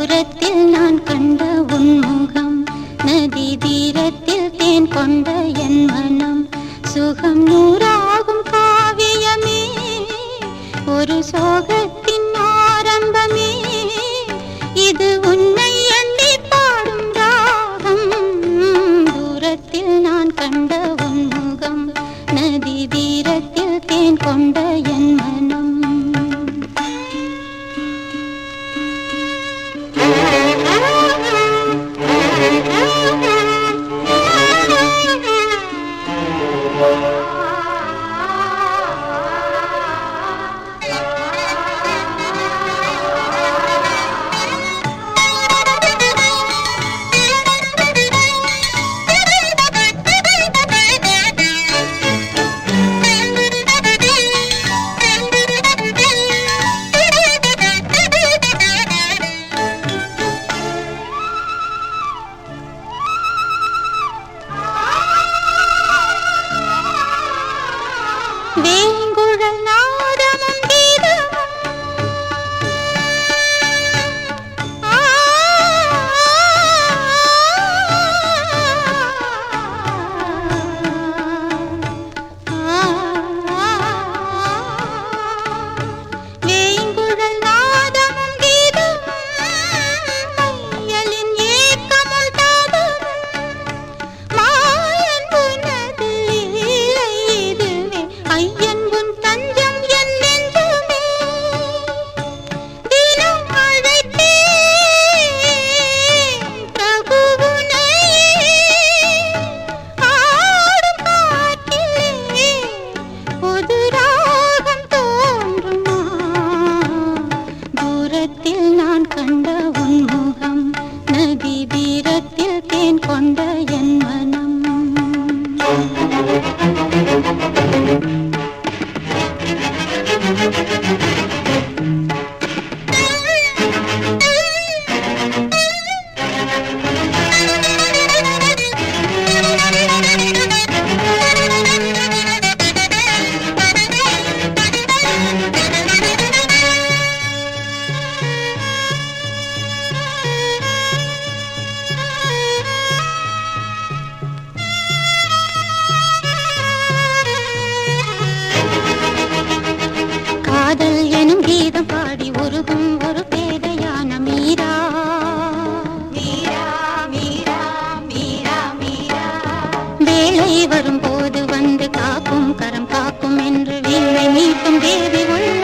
தூரத்தில் நான் கண்ட உன்முகம், நதி தீரத்தில் தேன் கொண்ட என் மனம், சுகம் நூறாகும் காவியமே, ஒரு சோகத்தின் ஆரம்பமே, இது உன்னை எண்ணி பாடும் ராகம். தூரத்தில் நான் கண்ட உன்முகம், நதி தீரத்தில் தேன் கொண்ட என் மனம். வேங்குழல் நாதமும் கீதமும் வேங்குழல் நாதமும் கீதமும் மையலின் ஏக்கமும் தாபமும் மாயன் உனது லீலை இதுவே ஐயன் உன் தஞ்சம் என் நெஞ்சுமே தினம் அழைத்தே பிரபுவுனை ஆடும் காட்டிலே புது ராகம் தோன்றுமா தூரத்தில் நான் கண்ட உன் முகம் நதி தீரத்தில் தேன் கொண்ட என் மனம் காதல் எனும் கீதம் பாடி உருகும் ஒரு பேதையான மீரா மீரா மீரா மீரா மீரா வேளை வரும்போது வந்து காக்கும் கரம் காக்கும் என்று வீணை மீட்டும் தேவி உள்ள